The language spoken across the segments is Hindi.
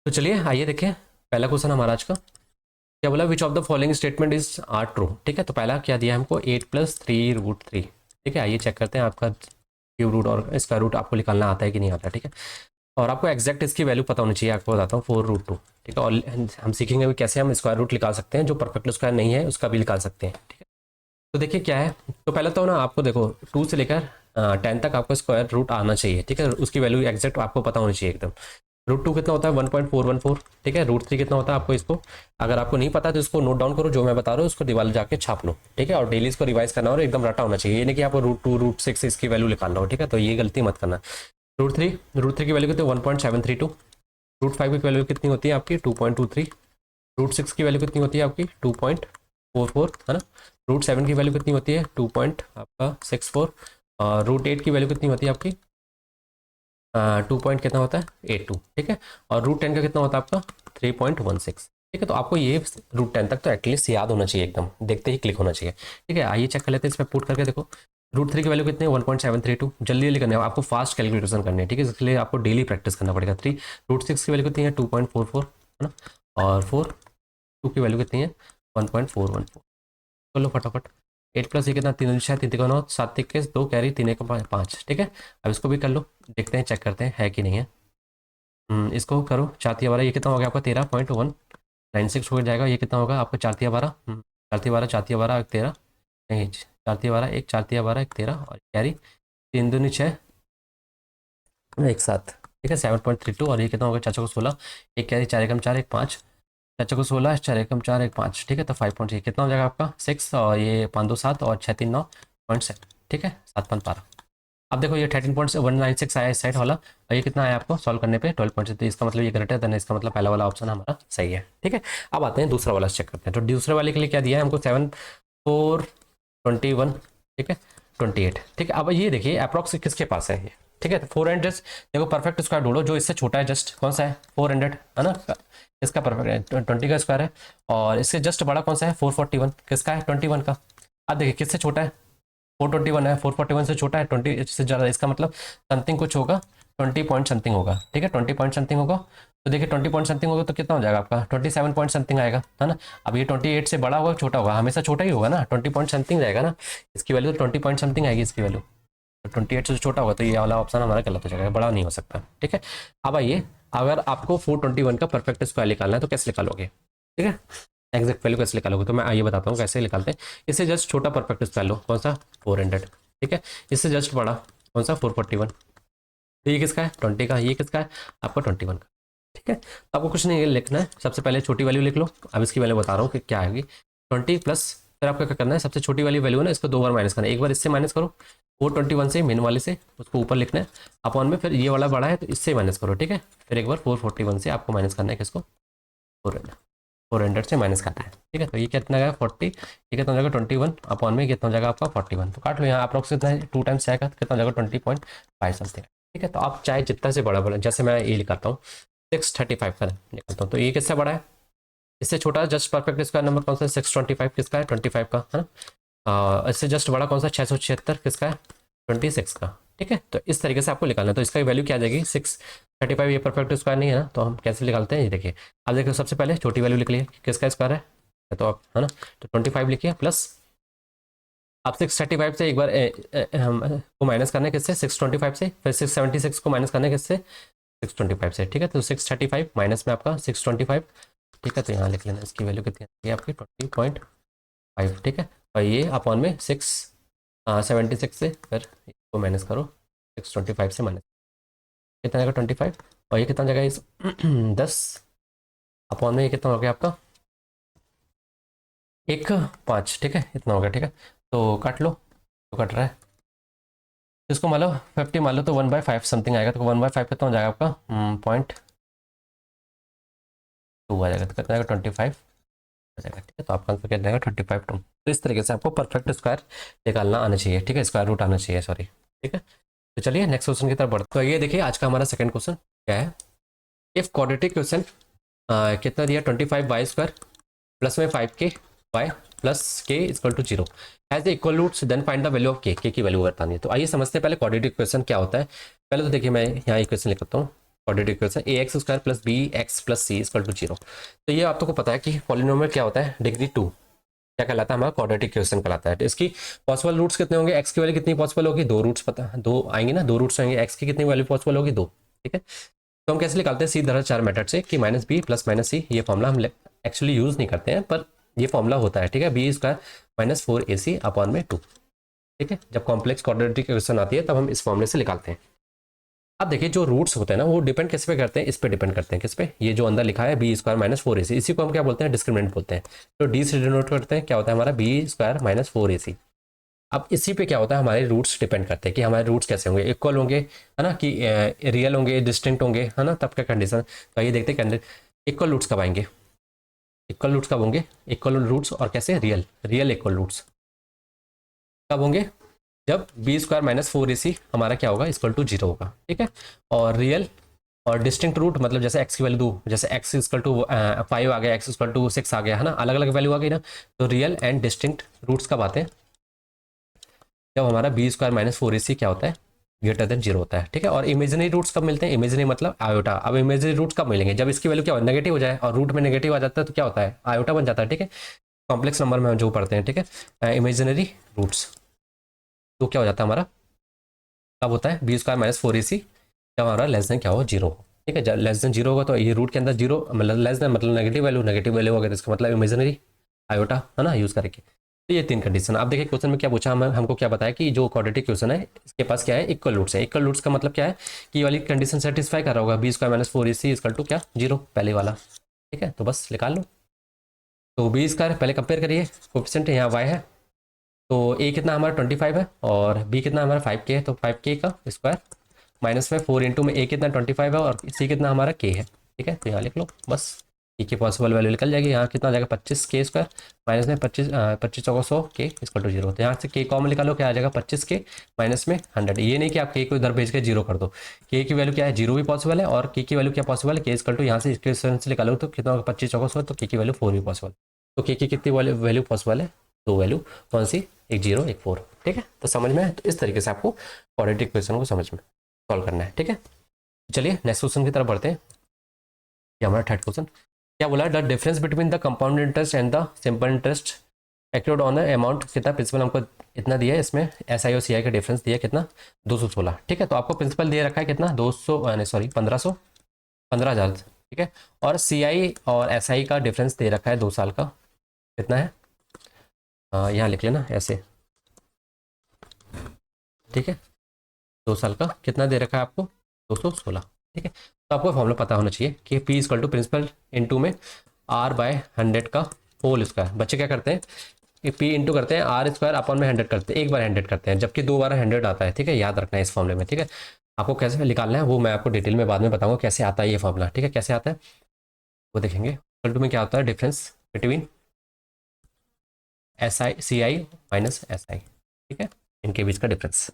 तो चलिए आइए देखें पहला क्वेश्चन हमारा आज का क्या बोला, which of the following statement is are true. ठीक है, तो पहला क्या दिया हमको 8+3√3। ठीक है, आइए चेक करते हैं आपका क्यूब रूट और इसका रूट आपको निकालना आता है कि नहीं आता। ठीक है, और आपको एग्जैक्ट इसकी वैल्यू पता होनी चाहिए। आपको बताता हूँ 4√2। ठीक है, और हम सीखेंगे भी कैसे हम स्क्वायर रूट निकाल सकते हैं, जो परफेक्ट स्क्वायर नहीं है उसका भी निकाल सकते हैं। ठीक है, तो देखिए क्या है। तो पहले तो ना आपको देखो 2 से लेकर 10 तक आपको स्क्वायर रूट आना चाहिए। ठीक है, उसकी वैल्यू एग्जैक्ट आपको पता होनी चाहिए एकदम। √2 कितना होता है 1.414। ठीक है, √3 कितना होता है आपको इसको, अगर आपको नहीं पता तो इसको नोट डाउन करो, जो मैं बता रहा हूँ उसको दीवार जाके छाप लो। ठीक है, और डेली इसको रिवाइज करना और एकदम रटा होना चाहिए, ये नहीं कि आपको √2 √6 इसकी वैल्यू निकालना हो। ठीक है, तो ये गलती मत करना। √3 की वैल्यू कितनी 1.732। √5 की वैल्यू कितनी होती है आपकी 2.23। √6 की वैल्यू कितनी होती है आपकी 2.44, है ना। √7 की वैल्यू कितनी होती है 2.64। और √8 की वैल्यू कितनी होती है आपकी 2 पॉइंट कितना होता है 82। ठीक है, और √10 का कितना होता है आपका 3.16। ठीक है, तो आपको ये √10 तक तो एटलीस्ट याद होना चाहिए, एकदम देखते ही क्लिक होना चाहिए। ठीक है, आइए चेक कर लेते हैं इसमें पुट करके। देखो √3 की वैल्यू कितनी है 1.732। जल्दी जल्दी करने आपको फास्ट कैलकुलेशन करनी है। ठीक है, इसलिए आपको डेली प्रैक्टिस करना पड़ेगा। √6 की वैल्यू कितनी है 2.44, है ना। और 2 की वैल्यू कितनी है 1.414। कर लो फटाफट। 8 + 1 कितना 3 3 9 7 21 2 कैरी 3 1 5। ठीक है, अब इसको भी कर लो, देखते हैं चेक करते हैं है कि नहीं है। इसको करो 4×12 ये कितना हो गया आपका 13.196 हो जाएगा। ये कितना होगा आपका 4×12 4×12 4×12 13 नहीं 4×12 1 4×12 1 13 और कैरी 3×2 = 6 एक साथ। ठीक है 7.32 और ये कितना होगा चाचा को 16 एक कैरी 4 एकम 4 1 5 चाचा को 16 4 एकम 4 1 5। ठीक है, तो 5.6 कितना हो जाएगा आपका 6 और ये 5 2 7 और 6 3 9.7। ठीक है 7.12। अब देखो ये 13.196 आया इस साइड वाला और ये कितना आया आपको सॉल्व करने पे 12.6। तो इसका मतलब ये ग्रेटर देन, इसका मतलब पहला वाला ऑप्शन हमारा सही है। ठीक है, अब आते हैं दूसरा वाला चेक करते हैं। तो दूसरे वाले के लिए क्या दिया है हमको 7 4 21। ठीक है 28। ठीक है, अब ये देखिए अप्रॉक्स किसके पास है ये। ठीक है, तो 400 देखो परफेक्ट स्क्वायर ढूंढो जो इससे छोटा है, जस्ट कौन सा है 400, है ना। इसका परफेक्ट है 20 का स्क्वायर है। और इससे जस्ट बड़ा कौन सा है 441, किसका है 21 का। अब देखिए किससे छोटा है 421 है, 441 से छोटा है 20 से ज़्यादा, इसका मतलब समथिंग कुछ होगा 20 पॉइंट समथिंग होगा। ठीक है 20 पॉइंट समथिंग होगा। तो देखिए 20 पॉइंट समथिंग होगा तो कितना हो जाएगा आपका 27 पॉइंट समथिंग आएगा, है ना। अब ये 28 से बड़ा होगा छोटा होगा, हमेशा छोटा ही होगा ना, 20 पॉइंट समथिंग रहेगा ना। इसकी वैल्यू तो 20 पॉइंट समथिंग आएगी इसकी वैल्यू। तो 28 से छोटा होगा तो ये वाला ऑप्शन हमारा गलत हो जाएगा, बड़ा नहीं हो सकता। ठीक है, अब आइए अगर आपको 421 का परफेक्ट स्क्वायर निकालना है तो कैसे निकालोगे। ठीक है, एग्जैक्ट वैल्यू कैसे निकालोगे, तो मैं आइए बताता हूँ कैसे निकालते हैं। इससे जस्ट छोटा परफेक्ट स्क्वायर लो कौन सा 400। ठीक है, इससे जस्ट बड़ा कौन सा 441। तो ये किसका है 20 का, ये किसका है आपका 21 का। ठीक है, तो आपको कुछ नहीं लिखना है, सबसे पहले छोटी वैल्यू लिख लो। अब इसकी वैल्यू बता रहा हूँ कि क्या आएगी 20 प्लस, फिर आपको क्या करना है सबसे छोटी वाली वैल्यू है ना इसको 2 बार माइनस करना है। एक बार इससे माइनस करो 421 से मेन वाले से, उसको ऊपर लिखना है अपॉन में, फिर ये वाला बड़ा है तो इससे माइनस करो। ठीक है, फिर एक बार 441 से आपको माइनस करना है किसको 400 से माइनस करना है। ठीक है, तो ये कितना जाएगा 40, ये कितना हो जाएगा 21 अपॉन में कितना हो जाएगा आपका 41। तो काट लो यहाँ अप्रॉक्स कितना है 2 टाइम्स जाएगा कितना हो जाएगा 20.5 समथिंग। ठीक है, तो आप चाहे जितना से बड़ा बड़ा, जैसे मैं ये निकालता हूँ 635 का निकालता हूँ, तो ये किससे बड़ा है इससे छोटा जस्ट परफेक्ट स्क्वायर नंबर कौन सा 625 किसका है 25 का, है ना। इससे जस्ट बड़ा कौन सा 676 किसका है 26 का। ठीक है, तो इस तरीके से आपको निकालना है। तो इसका वैल्यू क्या आ जाएगी 635। ये परफेक्ट स्क्वायर नहीं है ना, तो हम कैसे निकालते हैं ये देखिए। अब देखिए सबसे पहले छोटी वैल्यू लिख लिए किसका स्क्वायर है, तो आप है ना, तो 25 लिखिए प्लस आप 635 से एक बार हम को माइनस करना है किससे 625 से, फिर 676 को माइनस करना है किससे 625 से। ठीक है, तो 635 माइनस में आपका 625। ठीक है, तो यहाँ लिख लेना इसकी वैल्यू कितनी है आपकी 20.5। ठीक है, और ये अपॉन में 676 से फिर इसको माइनस करो 625 से माइनस कितना जाएगा 25। और ये कितना जाएगा इस 10 अपॉन में ये कितना हो गया आपका 1 5। ठीक है, इतना हो गया। ठीक है, तो काट लो, तो कट रहा है इसको मान लो 50 मान लो तो 1/5 समथिंग आएगा। तो 1/5 कितना हो जाएगा आपका 0.2 आ जाएगा, तो कितना आएगा 25 आ जाएगा। ठीक है, तो आपका आंसर क्या जाएगा 25 टू। तो इस तरीके से आपको परफेक्ट स्क्वायर निकालना आना चाहिए। ठीक है, स्क्वायर रूट आना चाहिए सॉरी। ठीक है, तो चलिए नेक्स्ट क्वेश्चन की तरफ बढ़ते हैं। तो ये देखिए आज का हमारा सेकंड क्वेश्चन क्या है, इफ क्वाड्रेटिक क्वेश्चन कितना दिया 25y² प्लस में 5k y plus k equal to 0 has the equal roots then find the value of k की वैल्यू बतानी है। तो आइए समझते हैं पहले क्वाड्रेटिक क्वेश्चन क्या होता है। पहले तो देखिए मैं यहाँ एक क्वेश्चन लिखता हूँ quadratic equation a x square plus b x plus c equal to 0। तो ये आपको पता है कि पॉलिनोमियल क्या होता है, डिग्री 2 क्या कहलाता है, हमारा क्वाड्रेटिक इक्वेशन कहलाता है। तो इसकी पॉसिबल रूट्स कितने होंगे, एक्स की वैल्यू कितनी पॉसिबल होगी, 2 रूट्स पता, 2 आएंगे ना, 2 रूट्स आएंगे, एक्स की कितनी वैल्यू पॉसिबल होगी, 2। ठीक है, तो हम कैसे निकालते हैं, सीधा 4 मेथड से कि माइनस बी प्लस माइनस सी। ये फॉर्मूला हम एक्चुअली यूज नहीं करते हैं, पर ये फॉर्मूला होता है। ठीक है, B square minus 4ac upon में 2। ठीक है, जब कॉम्प्लेक्स क्वाड्रेटिक इक्वेशन आती है तब हम इस फॉर्मूले से निकालते हैं। अब देखिए जो रूट्स होते हैं ना वो डिपेंड किस पे करते हैं, इस पे डिपेंड करते हैं, किस पे, ये जो अंदर लिखा है बी स्क्वायर माइनस 4ac, इसी को हम क्या बोलते हैं, डिस्क्रिमिनेंट बोलते हैं। तो डी से डिनोट करते हैं, क्या होता है हमारा बी स्क्वायर माइनस 4ac। अब इसी पे क्या होता है, हमारे रूट्स डिपेंड करते हैं कि हमारे रूट्स कैसे होंगे, इक्वल होंगे है ना, कि रियल होंगे, डिस्टिंक्ट होंगे, है ना, तब क्या कंडीशन। तो ये देखते हैं इक्वल रूट्स कब आएंगे, इक्वल रूट्स कब होंगे, इक्वल रूट्स और कैसे, रियल रियल इक्वल रूट्स कब होंगे, जब बी स्क्वायर माइनस 4ac हमारा क्या होगा, इक्वल टू 0 होगा। ठीक है, और रियल और डिस्टिंक्ट रूट मतलब जैसे एक्स की वैल्यू दो, जैसे एक्स इक्वल टू 5 आ गया, एक्स इक्वल टू 6 आ गया, है ना, अलग अलग वैल्यू आ गई ना। तो रियल एंड डिस्टिंक्ट रूट्स कब आते हैं, जब हमारा बी स्क्वायर माइनस 4ac क्या होता है, ग्रेटर देन 0 होता है। ठीक है, और इमेजिनरी रूट्स कब मिलते हैं, इमेजिनरी मतलब आयोटा। अब इमेजिनरी रूट्स कब मिलेंगे, जब इसकी वैल्यू क्या हो, नेगेटिव हो जाए, और रूट में नेगेटिव आ जाता है तो क्या होता है, आयोटा बन जाता है। ठीक है, कॉम्प्लेक्स नंबर में हम जो पढ़ते हैं। ठीक है, इमेजिनरी रूट्स तो क्या हो जाता है हमारा, कब होता है, बी स्क्वायर माइनस 4ac जब हमारा लेस देन क्या हो, 0 हो। ठीक है, जब लेस देन 0 होगा तो ये रूट के अंदर 0 मतलब लेस देन मतलब नेगेटिव वैल्यू होगा, तो इसका मतलब इमेजिनरी आयोटा, है ना, यूज करेंगे। तो ये 3 कंडीशन। अब देखिए क्वेश्चन में क्या पूछा, हमको क्या बताया कि जो क्वाड्रेटिक क्वेश्चन है इसके पास क्या है, इक्वल रूट्स है। इक्वल रूट्स का मतलब क्या है कि ये वाली कंडीशन सेटिस्फाई कर रहा होगा, b square minus 4ac equal to क्या, 0, पहले वाला। ठीक है, तो बस निकाल लो। तो बी स्क्वायर पहले कंपेयर करिए, कोफिशिएंट यहाँ y है, तो ए कितना हमारा 25 है और बी कितना हमारा 5k है, तो 5k का स्क्वायर माइनस में 4 इंटू में ए कितना 25 है और सी कितना हमारा k है। ठीक है, तो यहाँ लिख लो बस, ई की पॉसिबल वैल्यू निकल जाएगी। यहाँ कितना आ जाएगा 25k स्क्वायर माइनस में 25 चौका 100 k इक्वल टू 0। तो यहाँ से k कॉमन निकालो, क्या आ जाएगा 25k माइनस में 100। ये नहीं कि आप k को इधर भेज के 0 कर दो, k की वैल्यू क्या है 0 भी पॉसिबल है और k की वैल्यू क्या पॉसिबल है, k इक्वल टू यहाँ से इक्वेशन से निकालो तो कितना होगा 25 चौका 100, तो k की वैल्यू 4 भी पॉसिबल। तो k की कितनी वैल्यू पॉसिबल है, 2 वैल्यू, कौन सी, एक 0 एक 4। ठीक है, तो समझ में है, तो इस तरीके से आपको क्वाड्रेटिक इक्वेशन को समझ में सॉल्व करना है। ठीक है, चलिए नेक्स्ट क्वेश्चन की तरफ बढ़ते हैं। ये हमारा थर्ड क्वेश्चन क्या बोला, the difference between the compound interest and the simple interest accrued on the amount, कितना प्रिंसिपल हमको इतना दिया है, इसमें SI और CI का डिफरेंस दिया कितना 216। ठीक है, तो आपको प्रिंसिपल दे रखा है कितना 1500, 15,000। ठीक है, और CI और SI का डिफरेंस दे रखा है 2 साल का, कितना है, यहाँ लिख लेना ऐसे। ठीक है, 2 साल का कितना दे रखा है आपको 216। ठीक है, तो आपको फॉर्मूला पता होना चाहिए कि P equal to principal into में R/100 का होल स्क्वायर। बच्चे क्या करते हैं कि P इंटू करते हैं R स्क्वायर अपॉन में 100 करते हैं, एक बार 100 करते हैं, जबकि 2 बार 100 आता है। ठीक है, याद रखना है इस फॉर्मूले में। ठीक है, आपको कैसे निकालना है वो मैं आपको डिटेल में बाद में बताऊंगा कैसे आता है ये फॉर्मूला। ठीक है, कैसे आता है वो देखेंगे। इक्वल टू में क्या होता है, difference between CI minus SI। ठीक है, इनके बीच का डिफरेंस।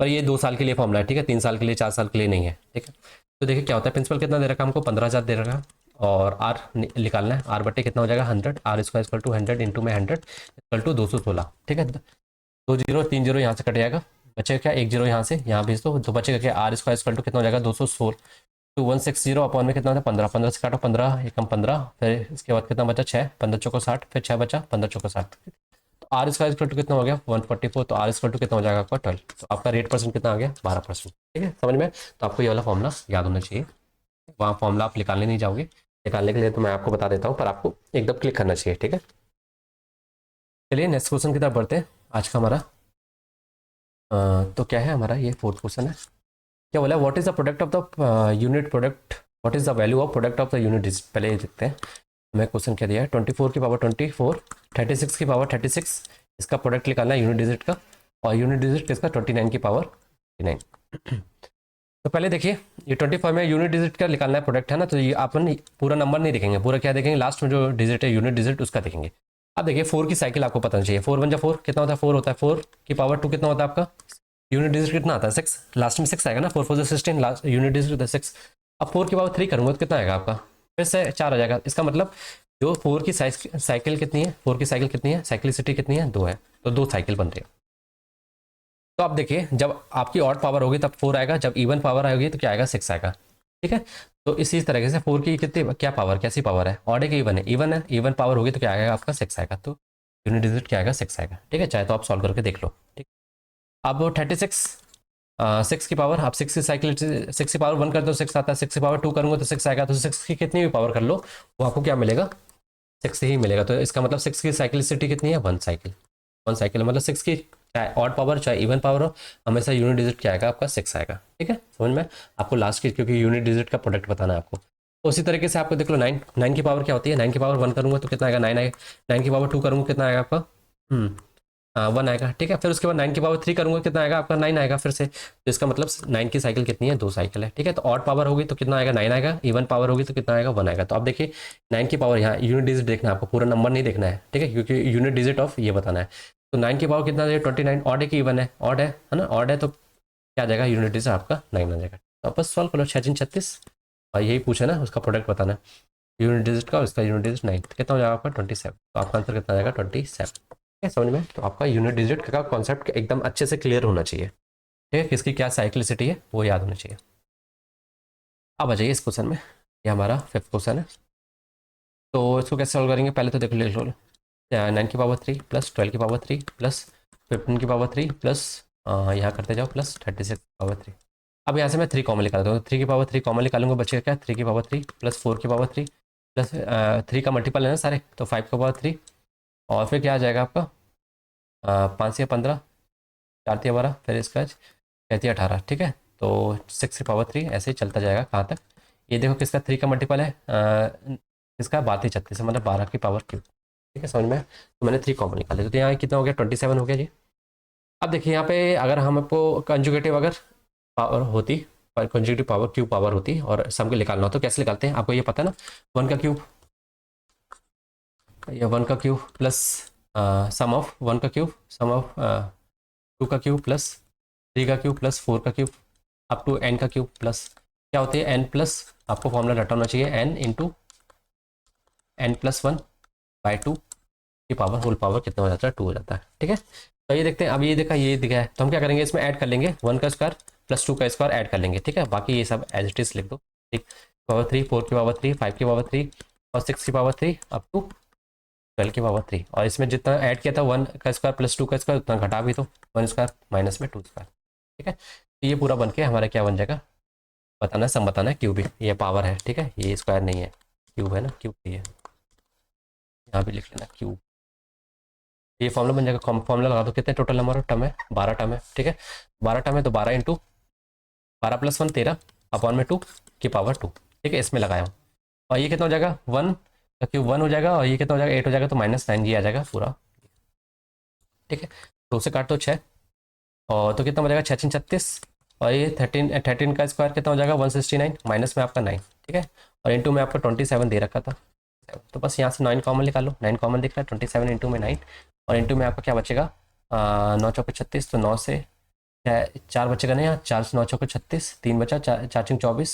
पर ये 2 साल के लिए फॉर्मूला है। ठीक है, 3 साल के लिए 4 साल के लिए नहीं है। ठीक है, तो देखिए क्या होता है, प्रिंसिपल कितना दे रखा है हमको 15,000 दे रखा है, और आर निकालना है, आर बट्टे कितना हो जाएगा 100, R square equal to 100 into में 100 इक्वल टू 216। ठीक है, 2 0 3 0 यहाँ से कट जाएगा, बचेगा क्या 1 0 यहाँ से यहाँ भेज दो, तो बचेगा क्या R स्क्वायर इक्वल टू कितना हो जाएगा 216 टू 160 अपॉन में कितना होता है 15, 15 से काटो 15 एकम 15, फिर इसके बाद कितना बचा 6, 15 चौको 60, फिर 6 बचा 15 चौको 60। तो R स्क्वायर इक्वल टू कितना हो गया 144, तो R स्क्वल टू कितना हो जाएगा आपका 12, तो आपका रेट परसेंट कितना आ गया 12%। ठीक है, समझ में, तो आपको ये वाला फॉर्मूला याद होना चाहिए। वहाँ फॉर्मूला आप निकालने नहीं जाओगे, निकालने के लिए तो मैं आपको बता देता हूँ, पर आपको एकदम क्लिक करना चाहिए। ठीक है, चलिए नेक्स्ट क्वेश्चन की तरफ बढ़ते हैं। आज का हमारा तो क्या है, हमारा ये फोर्थ क्वेश्चन है। क्या बोला, what is the product of the unit product, what is the value of product of the unit digit. पहले देखते हैं हमें क्वेश्चन क्या दिया है, 24 की पावर 24, 36 की पावर 36, इसका प्रोडक्ट निकालना है यूनिट डिजिट का, और यूनिट डिजिट किसका 29 की पावर 29। तो पहले देखिए ये 25 में यूनिट डिजिट का निकालना है प्रोडक्ट, है ना, तो ये अपन पूरा नंबर नहीं देखेंगे, पूरा क्या देखेंगे, लास्ट में जो डिजिट है यूनिट डिजिट उसका देखेंगे। अब देखिए 4 की साइकिल आपको पता चाहिए, 4 1 जा 4 कितना होता है 4 होता है, 4 की पावर 2 कितना होता है आपका, यूनिट डिजिट कितना आता है 6, लास्ट में 6 आएगा ना, 4 4 16, लास्ट यूनिट डिजिट होता है 6। अब 4 की पावर 3 करूँगा तो कितना आएगा आपका, फिर से 4 आ जाएगा। इसका मतलब जो 4 की साइकिल कितनी है, 4 की साइकिल कितनी है, साइक्लिसिटी कितनी है 2 है, तो 2 साइकिल बन रही है। तो अब देखिए जब आपकी ऑड पावर होगी तब 4 आएगा, जब इवन पावर आएगी तो क्या आएगा 6 आएगा। ठीक है। तो इसी तरीके से 4 की कितनी क्या पावर, कैसी पावर है, ऑड है कि इवन है, इवन है, इवन पावर होगी तो क्या आएगा आपका 6 आएगा, तो यूनिट डिजिट क्या आएगा 6 आएगा। ठीक है, चाहे तो आप सॉल्व करके देख लो। ठीक, अब 36 6 की पावर, आप 6 की साइकिल 6 की पावर 1 कर दो 6 आता है, 6 की पावर 2 करूंगा तो 6 आएगा, तो 6 की कितनी भी पावर कर लो वो आपको क्या मिलेगा 6 ही मिलेगा। तो इसका मतलब 6 की साइकिलिसिटी कितनी है 1 साइकिल, 1 साइकिल मतलब 6 की चाहे ऑड पावर चाहे इवन पावर हो हमेशा यूनिट डिजिट क्या आएगा आपका 6 आएगा। ठीक है, समझ में, आपको लास्ट की क्योंकि यूनिट डिजिट का प्रोडक्ट बताना है आपको। तो उसी तरीके से आपको देख लो 9, 9 की पावर क्या होती है, 9 की पावर 1 करूंगा तो कितना आएगा 9 आएगा, 9 की पावर 2 करूंगा कितना आएगा आपका 1 आएगा। ठीक है, फिर उसके बाद 9 की पावर 3 करूंगा कितना आएगा आपका 9 आएगा फिर से, तो इसका मतलब 9 की साइकिल कितनी है 2 साइकिल है। ठीक है, तो ऑड पावर होगी तो कितना आएगा 9 आएगा, इवन पावर होगी तो कितना आएगा 1 आएगा। तो आप देखिए 9 की पावर यहाँ यूनिट डिजिट देखना है आपको, पूरा नंबर नहीं देखना है। ठीक है, क्योंकि यूनिट डिजिट ऑफ ये बताना है। तो 9 की पावर कितना है 29, ऑड है कि इवन है, ऑड है ना, ऑड है तो क्या आ जाएगा यूनिट डिजिट आपका 9 आ जाएगा। तो आप बस सॉल्व करो 6 36 और यही पूछा ना उसका प्रोडक्ट बताना है यूनिट डिजिट का, और इसका यूनिट डिजिट 9 कितना हो जाएगा आपका 27, तो आपका आंसर कितना आ जाएगा 27। ठीक है, समझ में, तो आपका यूनिट डिजिट का कॉन्सेप्ट एकदम अच्छे से क्लियर होना चाहिए। ठीक है, किसकी क्या साइक्लिसिटी है वो याद होना चाहिए। अब आ जाइए इस क्वेश्चन में, ये हमारा 5th क्वेश्चन है। तो इसको कैसे सॉल्व करेंगे, पहले तो देख लो 9 की पावर 3 प्लस 12 की पावर 3 प्लस 15 की पावर 3 प्लस यहाँ करते जाओ प्लस 36 की पावर 3। अब यहाँ से मैं 3 कॉमन निकालता हूँ, 3 की पावर 3 कॉमन निकालूंगा, बचेगा क्या 3 की पावर 3 प्लस 4 की पावर 3 प्लस 3 का मल्टीपल है ना सारे, तो 5 की पावर 3 और फिर क्या आ जाएगा आपका 5 या 15, 4 या 12, फिर इसका 6 या 18। ठीक है, तो 6 की पावर 3 ऐसे ही चलता जाएगा कहाँ तक, ये देखो किसका 3 का मल्टीपल है इसका 32 36 मतलब 12 की पावर क्यूब। ठीक है, समझ में, तो मैंने 3 कॉमन निकाले, तो यहाँ कितना हो गया 27 हो गया जी। अब देखिए यहाँ पे अगर हम आपको कंजुगेटिव अगर पावर होती, कंजुगेटिव पावर क्यूब पावर होती और सम को निकालना हो तो कैसे निकालते हैं आपको ये पता है ना, 1 का क्यूब या 1 का क्यूब प्लस सम ऑफ 1 का क्यूब सम ऑफ 2 का क्यूब प्लस 3 का क्यूब प्लस 4 का क्यूब अप टू n का क्यूब प्लस क्या होती है n प्लस, आपको फॉर्मूला रटा होना चाहिए n into n plus 1 by 2 की पावर होल पावर कितना हो जाता है 2 हो जाता है। ठीक है, तो ये देखते हैं, अब ये देखा ये दिखा है तो हम क्या करेंगे इसमें ऐड कर लेंगे 1 का स्क्वायर प्लस 2 का स्क्वायर ऐड कर लेंगे। ठीक है, बाकी ये सब एज इट इज लिख दो। ठीक, पावर 3 4 की पावर 3 5 की पावर 3 और 6 की पावर 3 अप टू 12 की पावर 3, और इसमें जितना ऐड किया था 1 का स्क्वायर प्लस 2 का स्क्वायर उतना घटा भी तो 1 स्क्वायर माइनस में 2 स्क्वायर। ठीक है, तो ये पूरा बन के हमारा क्या बन जाएगा बताना है, सम बताना है, क्यूब ये पावर है। ठीक है, ये स्क्वायर नहीं है क्यूब है ना, क्यूब ये यहाँ भी लिख लेना क्यूब। ये फॉर्मूला बन जाएगा, फॉर्मूला लगा दो, कितने टोटल नंबर ऑफ टर्म है 12 टर्म है। ठीक है, 12 टर्म है तो 12 इंटू 12 प्लस 1 13 अपॉन में 2 की पावर 2। ठीक है, इसमें लगाया हूँ, और ये कितना हो जाएगा 1 का क्यूब 1 हो जाएगा, और ये कितना हो जाएगा 8 हो जाएगा, तो -9 जी आ जाएगा पूरा। ठीक है, 2 से काट दो 6 और तो कितना हो जाएगा 6 36, और ये 13 का स्क्वायर कितना हो जाएगा 169 माइनस में आपका 9। ठीक है, और इंटू में आपका 27 दे रखा था, तो बस यहाँ से 9 कॉमन निकालो, 9 कॉमन दिख रहा है 27 इंटू में 9, और इंटू में आपका क्या बचेगा 9 चौके 36, तो 9 से 4 बचेगा नहीं, यहाँ 4 से 9 चौके 36, 3 बचा 4 4 24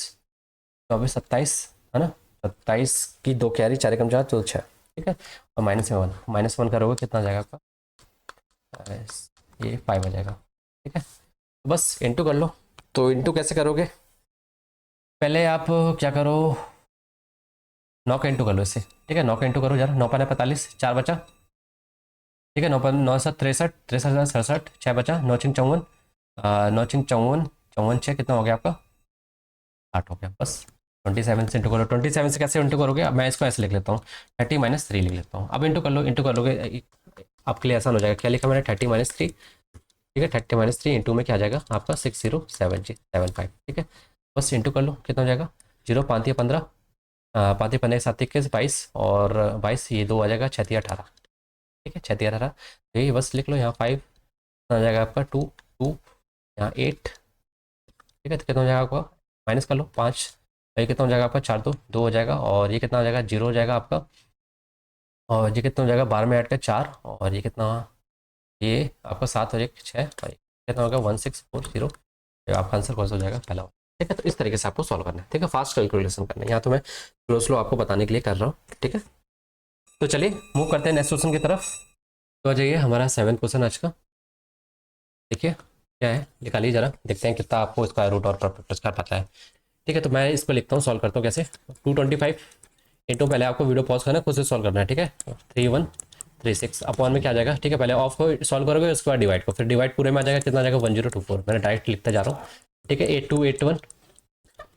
24 27 है ना, 27 की 2 कैरी 4 कम 4 तो 6। ठीक है, और -1 करोगे कितना आ जाएगा आपका ये 5 आ जाएगा। ठीक है, तो बस इंटू कर लो, तो इंटू कैसे करोगे, पहले आप क्या करो 9 का इंटू कर लो इससे। ठीक है, 9 का इंटू करो जरा, 9 पाने 45 4 बचा। ठीक है, 9 7 63 63 67 6 बचा, 9 6 54 9 6 54 54 6 कितना हो गया आपका 8 हो गया। बस 27 से इंटू करो, 27 से कैसे इंटू करोगे, अब मैं इसको ऐसे लिख लेता हूँ 30 - 3 लिख लेता हूँ। अब इंटू कर लो, इंटू कर लोगे आपके लिए आसान हो जाएगा, क्या लिखा मैंने 30 - 3। ठीक है, 30 - 3 इंटू में क्या आ जाएगा आपका 6075। ठीक है, बस इंटू कर लो कितना हो जाएगा 0 5 या 15 5 15 7 21 22 और 22 ये 2 आ जाएगा 6 18। ठीक है, 6 18 तो ये बस लिख लो यहाँ 5 आ जाएगा आपका 2 2 यहाँ 8। ठीक है, तो कितना हो जाएगा आपका माइनस कर लो 5, ये कितना हो जाएगा आपका 4 2 2 हो जाएगा, और ये कितना हो जाएगा 0 हो जाएगा आपका, और ये कितना हो जाएगा 12 में ऐड कर 4, और ये कितना ये आपका 7 और 1 6, और ये कितना होगा 1640। आपका आंसर कौन सा हो जाएगा पहला। ठीक है, तो इस तरीके से आपको सॉल्व करना है। ठीक है, फास्ट कैलकुलेशन करना है, यहाँ तो मैं स्लो स्लो आपको बताने के लिए कर रहा हूँ। ठीक है, तो चलिए मूव करते हैं नेक्स्ट क्वेश्चन की तरफ। तो आ जाइए हमारा 7th क्वेश्चन आज का, देखिए क्या है, निकालिए जरा, देखते हैं कितना आपको स्क्वायर रूट और परपेंडिकुलर पता है। ठीक है, तो मैं इसको लिखता हूँ, सॉल्व करता हूँ कैसे। 225 इंटू, पहले आपको वीडियो पॉज करना है, खुद से सॉल्व करना है, ठीक है। 3136 अपॉन में क्या आ जाएगा, ठीक है, पहले ऑफ को सॉल्व करोगे, उसके बाद डिवाइड को, फिर डिवाइड पूरे में आ जाएगा, कितना आ जाएगा 1024। मैंने डायरेक्ट लिखता जा रहा हूँ, ठीक है। 8281,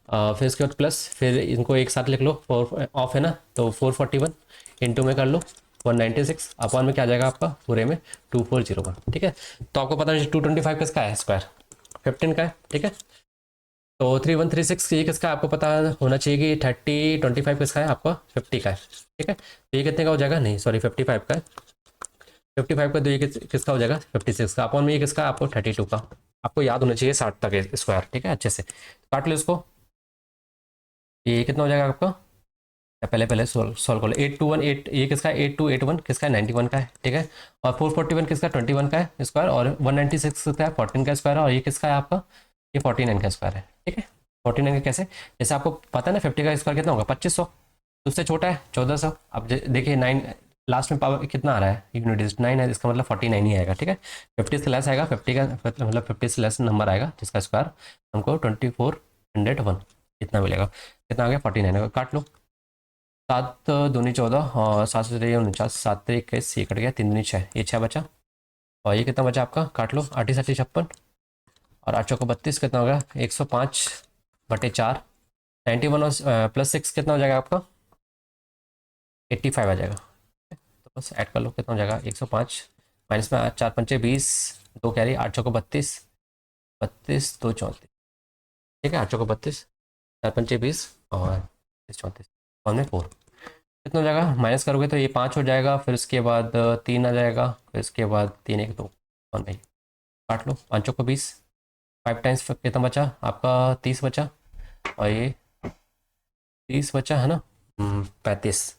फिर इसके बाद प्लस, फिर इनको एक साथ लिख लो, 4 ऑफ है ना, तो 441 इंटू में कर लो 196 अपॉन में क्या आ जाएगा आपका पूरे में 2401, ठीक है। तो आपको पता है 225 किसका है स्क्वायर, 15 का है, ठीक है। तो 3136 ये किसका आपको पता होना चाहिए कि 3025 किसका है आपका 50 का है, ठीक है। तो ये कितने का हो जाएगा, नहीं सॉरी 55 का है, 55 का, तो ये किसका हो जाएगा 56 का, अपॉन में ये किसका आपको 32 का। आपको याद होना चाहिए 60 तक स्क्वायर, ठीक है, अच्छे से काट लो इसको। ये कितना हो जाएगा आपका, पहले पहले सॉल्व कर लो। 8218 ये किसका है, 8281 किसका है 91 का है, ठीक है। और 441 किसका 21 का है स्क्वायर, और 196 किसका है 14 का स्क्वायर है, और ये किसका है आपका, ये 49 का स्क्वायर है, ठीक है। 49 का कैसे, जैसे आपको पता है ना 50 का स्क्वायर कितना होगा 2500, तो उससे छोटा है 1400। अब देखिए 9 लास्ट में पावर कितना आ रहा है, यूनिट डिजिट 9 है, इसका मतलब 49 ही आएगा, ठीक है। 50 से लेस आएगा, 50 का मतलब 50 से लेस नंबर आएगा जिसका स्क्वायर हमको 2401 इतना मिलेगा, कितना आ गया 49 का। काट लो, 7 दूनी 14 और 7 से 49, 7 से 21, ये कट गया, 3 दूनी 6, ये 6 बचा। और ये कितना बचा आपका, काट लो, 8 7 56 और 8 चौको 32, कितना होगा 105/4, 91 और +6 कितना हो जाएगा आपका 85 आ जाएगा। तो बस ऐड कर लो, कितना हो जाएगा 105 माइनस में 4 पंचे 20, 2 कैरी, 8 चौको 32, 32 2 34, ठीक है, 8 चौको 32, 4 पंचे 20 और 34 और में 4 कितना हो जाएगा, माइनस करोगे तो ये 5 हो जाएगा, फिर उसके बाद 3 आ जाएगा, फिर उसके बाद 3 1 2 और नहीं, काट लो, 5 को 20, 5 टाइम्स कितना बचा आपका 30 बचा, और ये 30 बचा है ना 35,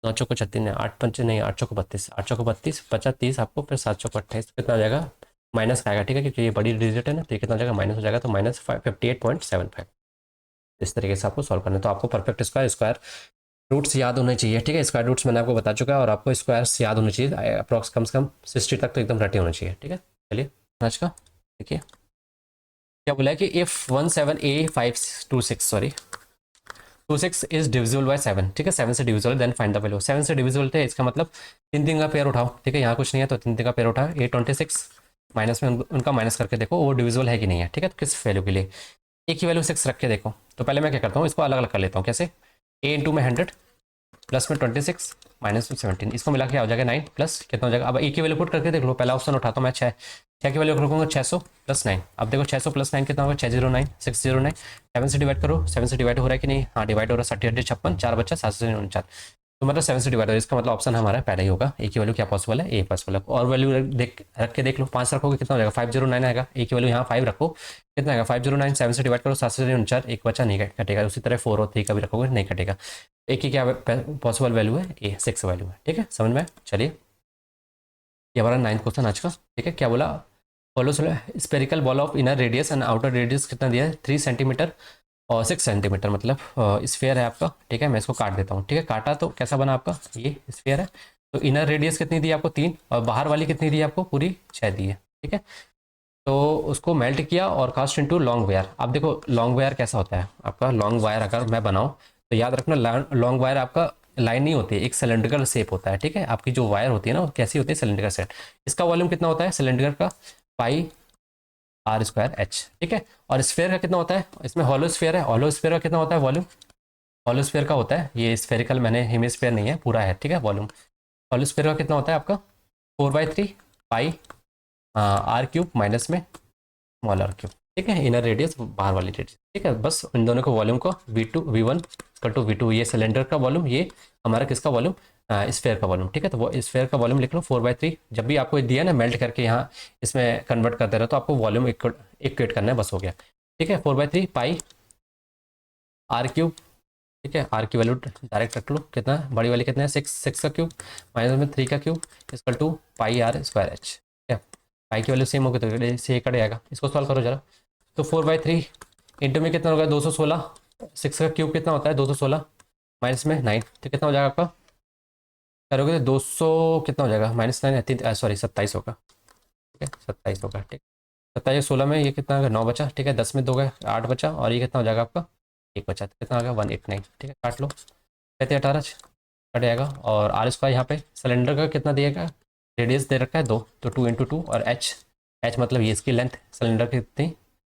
9 चौको 36 नहीं, 8 पंचे नहीं, 8 चौको 32, 8 चौको 32 बचा 30 आपको, फिर 7 चौको 28 कितना हो जाएगा, माइनस का आएगा, ठीक है, क्योंकि ये बड़ी डिजिट है ना, तो ये कितना हो जाएगा माइनस हो जाएगा, तो -58.75। इस तरीके से आपको सॉल्व करना है। तो आपको परफेक्ट स्क्वायर स्क्वायर रूट्स याद होने चाहिए, ठीक है। स्क्वायर रूट्स मैंने आपको बता चुका है, और आपको स्क्वायर्स याद होने चाहिए, अप्रॉक्स कम से कम 60 तक तो एकदम रटे होने चाहिए, ठीक है। चलिए आज का देखिए क्या बोला है कि if 17A526 sorry 26 is divisible by 7, ठीक है, 7 से divisible then find the value. 7 से डिविजिबल थे, इसका मतलब 3 का पेयर उठाओ, ठीक है, यहाँ कुछ नहीं है तो 3 का पेयर उठाओ। A26 माइनस में उनका माइनस करके देखो वो डिविजिबल है कि नहीं है, ठीक है, तो किस वैल्यू के लिए, एक ही वैल्यू 6 रख के देखो। तो पहले मैं क्या करता हूँ, इसको अलग अलग कर लेता हूँ, कैसे, A इंटू में 100 प्लस में 26 माइनस में 17, इसको मिला के हो जाएगा 9 प्लस कितना हो जाएगा, अब एक ही वैल्यू पुट करके देख लो। पहला ऑप्शन उठाता हूँ मैं 6, 6 की वैल्यू रखूँगा 600 प्लस 9। अब देखो 600 प्लस 9 कितना होगा 609 609, 7 से डिवाइड करो, 7 से डिवाइड हो रहा है कि नहीं, हाँ डिवाइड हो रहा है, 60 56 4 बच्चा 749, तो मतलब 7 से डिवाइड हो रहा है, इसका मतलब ऑप्शन हमारा पहले ही होगा। एक ही वैल्यू क्या पॉसिबल है, ए पॉसिबल है। और वैल्यू रख के देख लो, 5 रखोगे कितना हो जाएगा 509 आएगा, एक ही वैल्यू यहाँ 5 रखो कितना आएगा 509, 7 से डिवाइड करो 7 से 49, एक बच्चा नहीं कटेगा। उसी तरह 4 और 3 का भी रखोगे नहीं कटेगा। एक ही क्या पॉसिबल वैल्यू है, ए 6 वैल्यू है, ठीक है, समझ में। चलिए ये हमारा 9th क्वेश्चन आज का, ठीक है। क्या बोला, follow spherical ball of inner radius and outer radius कितना दिया है 3 सेंटीमीटर और 6 सेंटीमीटर, मतलब स्फेयर है आपका, ठीक है। मैं इसको काट देता हूँ, ठीक है, काटा तो कैसा बना आपका, ये स्फेयर है। तो इनर रेडियस कितनी दी आपको 3, और बाहर वाली कितनी दी आपको पूरी 6 दी है, ठीक है। तो उसको मेल्ट किया और कास्ट इनटू लॉन्ग वायर। अब देखो लॉन्ग वायर कैसा होता है आपका, लॉन्ग वायर अगर मैं बनाऊँ तो याद रखना लॉन्ग वायर आपका लाइन नहीं होती है, एक सिलेंड्रिकल शेप होता है, ठीक है। आपकी जो वायर होती है ना वो कैसी होती है, सिलेंड्रिकल शेप। इसका वॉल्यूम कितना होता है सिलेंडर का, पाई r²h, ठीक है। और स्फेयर का कितना होता है, इसमें हॉलो स्फेयर है, हॉलो स्फेयर का कितना होता है वॉल्यूम, हॉलो स्फेयर का होता है, ये स्फेरिकल मैंने हेमिस्फेयर नहीं है पूरा है, ठीक है। वॉल्यूम हॉलो स्फेयर का कितना होता है आपका 4/3 पाई r³ माइनस में स्मॉल r³, ठीक है। इनर रेडियस बाहर वाली रेडियस, ठीक है। बस इन दोनों को वॉल्यूम को V2 V1 = V2, ये सिलेंडर का वॉल्यूम, ये हमारा किसका वॉल्यूम स्फेयर का वॉल्यूम, ठीक है। तो वो स्फेयर का वॉल्यूम लिख लो 4/3। जब भी आपको दिया ना मेल्ट करके यहाँ इसमें कन्वर्ट करते रहो तो आपको वॉल्यूम इक्वेट करना है, बस हो गया, ठीक है। 4/3 पाई r³, ठीक है। r की वैल्यू डायरेक्ट रख लो, कितना बड़ी वाली कितना है 6 का क्यूब माइनस में 3 का क्यूब = पाई r²h, ठीक है। पाई की वैल्यू सेम होगी तो इससे कट जाएगा, इसको सॉल्व करो जरा। तो 4/3 इंटू में कितना होगा 216, 6 का क्यूब कितना होता है 216 माइनस में 9, तो कितना हो जाएगा आपका, करोगे तो 200 कितना हो जाएगा -9 सॉरी 27 होगा, ठीक है 27 होगा, ठीक। 17 16 में ये कितना आ गया 9 बचा, ठीक है। 10 में 2 गए 8 बचा, और ये कितना हो जाएगा आपका 1 बचा, तो कितना आ गया 189, ठीक है। काट लो 18 कट जाएगा। और आर स्क्वायर यहाँ पे सिलेंडर का कितना दिएगा, रेडियस दे रखा है 2, तो 2 × 2, और एच एच मतलब ये इसकी लेंथ सिलेंडर की कितनी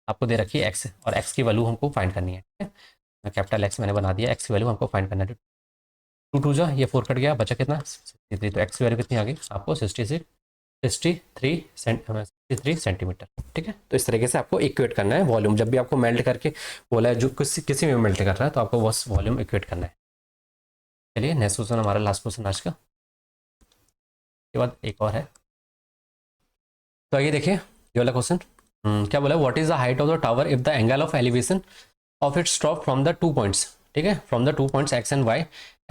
आपको दे रखी है एक्स, और एक्स की वैल्यू हमको फाइंड करनी है, ठीक है। कैपिटल एक्स मैंने बना दिया, एक्स की वैल्यू हमको फाइंड करना है। 2 जा ये 4 कट गया, बचा कितना 63, तो एक्स की वैल्यू कितनी आ गई आपको 63 सेंटीमीटर, ठीक है। तो इस तरीके से आपको इक्वेट करना है वॉल्यूम, जब भी आपको मेल्ट करके बोला है जो किसी में मेल्ट कर रहा है तो आपको बस वॉल्यूम इक्वेट करना है। चलिए नेक्स्ट क्वेश्चन हमारा लास्ट क्वेश्चन आज का, के बाद एक और है। तो आइए देखिए ये वाला क्वेश्चन क्या बोला, what is the height of the tower if the angle of elevation of its top from the 2 points, ठीक है, from the 2 points x and y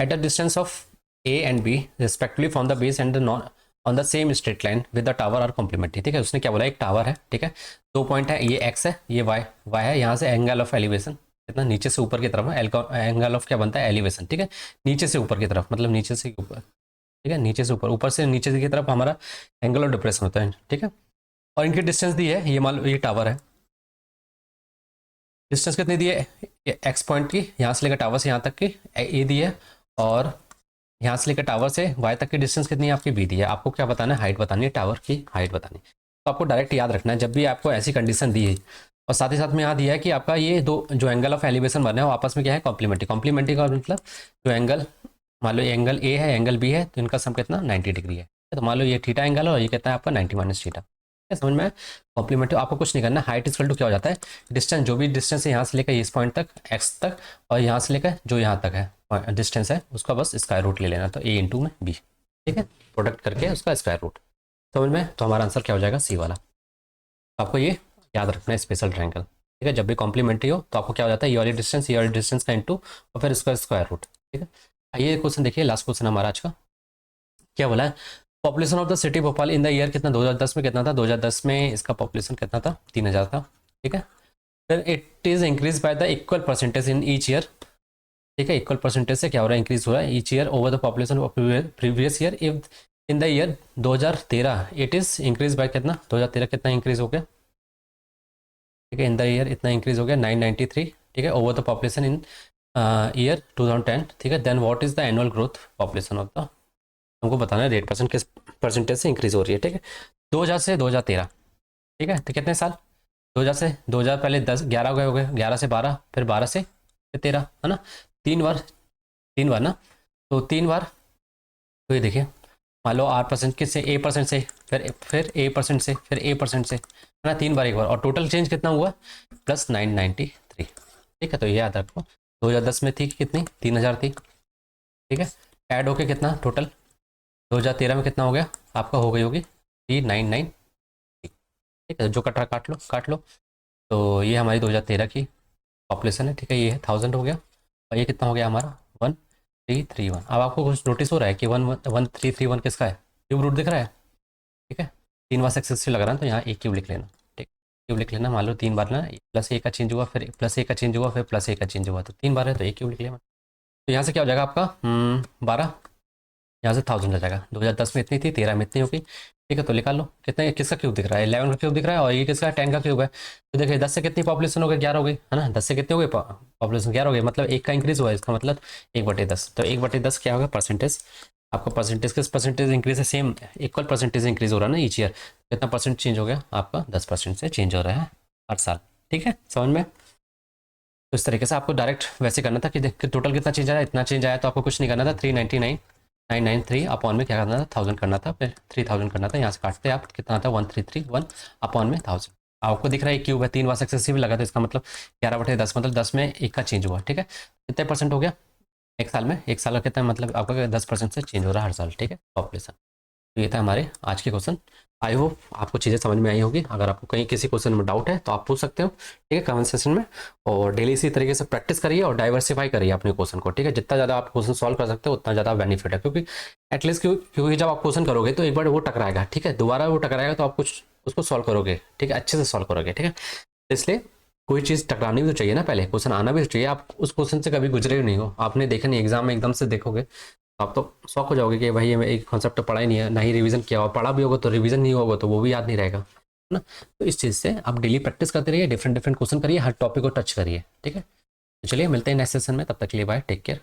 at the distance of a and b respectively from the base and the non on the same straight line with the tower are complementary, ठीक है। उसने क्या बोला, एक टावर है, ठीक है, 2 पॉइंट है, ये एक्स है ये वाई है, यहाँ से एंगल ऑफ एलिवेशन कितना नीचे से ऊपर की तरफ है, एंगल ऑफ क्या बनता है एलिवेशन, ठीक है, नीचे से ऊपर की तरफ मतलब नीचे से ऊपर, ठीक है, नीचे से ऊपर, ऊपर से नीचे की तरफ हमारा एंगल ऑफ डिप्रेशन होता है, ठीक है। और इनकी डिस्टेंस दी है, ये मान लो ये टावर है, डिस्टेंस कितनी दी है एक्स पॉइंट की, यहाँ से लेकर टावर से यहाँ तक की ए दी है, और यहाँ से लेकर टावर से वाई तक की डिस्टेंस कितनी है आपकी बी दी है। आपको क्या बताना है, हाइट बतानी है, टावर की हाइट बतानी है। तो आपको डायरेक्ट याद रखना है जब भी आपको ऐसी कंडीशन दी है, और साथ ही साथ में यहाँ दिया है कि आपका ये दो जो एंगल ऑफ एलिवेशन बना है वो आपस में क्या है कॉम्प्लीमेंट्री, कॉम्प्लीमेंट्री का मतलब जो एंगल मान लो ये एंगल ए है एंगल बी है तो इनका सम कितना 90 डिग्री है, तो मान लो ये थीटा एंगल है और ये कितना है आपका 90 माइनस थीटा, समझ में। कॉम्प्लीमेंट्री आपको कुछ नहीं करना, हाइट इक्वल टू क्या हो जाता है डिस्टेंस, जो भी डिस्टेंस है यहाँ से लेकर इस पॉइंट तक एक्स तक, और यहाँ से लेकर जो यहाँ तक है डिस्टेंस है उसका बस स्क्वायर रूट ले लेना, तो ए इंटू में बी, ठीक है, प्रोडक्ट करके उसका स्क्वायर रूट, समझ में। तो हमारा आंसर क्या हो जाएगा सी वाला। आपको ये याद रखना है स्पेशल ट्रायंगल, ठीक है, जब भी कॉम्प्लीमेंट्री हो तो आपको क्या हो जाता है ये वाली डिस्टेंस का इंटू और फिर इसका स्क्वायर रूट, ठीक है। आइए क्वेश्चन देखिए, लास्ट क्वेश्चन हमारा आज का क्या बोला है, population of the city Bhopal in the year कितना 2010 में कितना था, 2010 में इसका पॉपुलेशन कितना था 3000 था, ठीक है। फिर it is increase by the equal percentage in each year, ठीक है, इक्वल परसेंटेज से क्या हो रहा है इंक्रीज हो रहा है each year over the population of previous year, if in the year 2013 it is increase by कितना 2013 कितना इंक्रीज हो गया, ठीक है, इन द ईयर इतना इंक्रीज हो गया 993, ठीक है, over the population in year 2010, ठीक है। Then what is the annual growth population of the, हमको बताना है रेट परसेंट किस परसेंटेज से इंक्रीज हो रही है, ठीक है। 2000 से 2013, ठीक है, तो कितने साल 2000 से 2000 पहले 11 हो गए 11 से 12 फिर 12 से 13 है ना, 3 बार ना, तो 3 बार, तो ये देखिए मान लो R% किससे A% से, फिर A% से, फिर A% से, है ना, 3 बार एक बार, और टोटल चेंज कितना हुआ प्लस 993, ठीक है। तो ये याद रखो 2010 में थी कितनी 3000 थी, ठीक है, ऐड होके कितना टोटल 2013 में कितना हो गया आपका हो गई होगी 399, ठीक है, जो कट रहा काट लो। तो ये हमारी 2013 की पॉपुलेशन है, ठीक है, ये है 1000 हो गया, और ये कितना हो गया हमारा 1331। अब आपको कुछ नोटिस हो रहा है कि 1331 किसका है, क्यूब रूट दिख रहा है, ठीक है, 3 बार सक्सेसफुल लग रहा है तो यहाँ एक क्यूब लिख लेना, ठीक, क्यूब लिख लेना, मान लो 3 बार ना प्लस ए का चेंज हुआ फिर प्लस ए का चेंज हुआ फिर प्लस ए का चेंज हुआ, तो 3 बार है तो एक क्यूब लिख लेना। तो यहाँ से क्या हो जाएगा आपका 12, यहाँ से 1000 आ जाएगा, 2010 में इतनी थी 13 में इतनी होगी, ठीक है। तो निकाल लो कितना, किसका क्यूब दिख रहा है 11 का क्यूब दिख रहा है, और ये किसका 10 का क्यूब है, तो देखिए 10 से कितनी पॉपुलेशन हो गई 11 हो गई, है ना, 10 से कितने हो गए पॉपुलेशन 11 हो गई, मतलब एक का इंक्रीज हुआ है, इसका मतलब 1/10, तो 1/10 क्या होगा परसेंटेज, आपका परसेंटेज किस परसेंटेज इंक्रीज है, सेम इक्वल परसेंटेज इंक्रीज हो रहा है ना ईच ईयर, कितना परसेंट चेंज हो गया आपका 10% से चेंज हो रहा है हर साल, ठीक है, समझ में। तो इस तरीके से आपको डायरेक्ट वैसे करना था कि टोटल कितना चेंज आया, इतना चेंज आया, तो आपको कुछ नहीं करना था 399,993 अपॉन में क्या करना था 1000 करना था, फिर 3000 करना था, यहाँ से काटते आप कितना था 1331 अपॉन में 1000। आपको दिख रहा है क्यूब है 3 बार सक्सेसिव लगा, तो इसका मतलब 11/10 मतलब 10 में एक का चेंज हुआ, ठीक है, कितने परसेंट हो गया एक साल में, एक साल का कितना मतलब आपका 10% से चेंज हो रहा है हर साल, ठीक है, पॉपुलेशन। तो ये था हमारे आज के क्वेश्चन, आई होप आपको चीज़ें समझ में आई होगी। अगर आपको कहीं किसी क्वेश्चन में डाउट है तो आप पूछ सकते हो, ठीक है, कमेंट सेक्शन में, और डेली इसी तरीके से प्रैक्टिस करिए और डाइवर्सिफाई करिए अपने क्वेश्चन को, ठीक है, जितना ज़्यादा आप क्वेश्चन सॉल्व कर सकते हो उतना ज़्यादा बेनिफिट है, क्योंकि एटलीस्ट क्योंकि जब आप क्वेश्चन करोगे तो एक बार वो टकराएगा, ठीक है, दोबारा वो टकराएगा तो आप कुछ उसको सॉल्व करोगे, ठीक है, अच्छे से सॉल्व करोगे, ठीक है। इसलिए कोई चीज़ टकरानी भी तो चाहिए ना, पहले क्वेश्चन आना भी तो चाहिए, आप उस क्वेश्चन से कभी गुजरे नहीं हो, आपने देखा नहीं एग्जाम में एकदम से देखोगे आप तो शौक हो जाओगे कि भाई ये मैं एक कॉन्सेप्ट तो पढ़ा ही नहीं है, ना ही रिवीजन किया हुआ, पढ़ा भी होगा तो रिवीजन नहीं होगा तो वो भी याद नहीं रहेगा ना। तो इस चीज़ से आप डेली प्रैक्टिस करते रहिए, डिफरेंट डिफरेंट क्वेश्चन करिए, हर टॉपिक को टच करिए, ठीक है। तो चलिए मिलते हैं नेक्स्ट सेशन में, तब तक के लिए बाय, टेक केयर।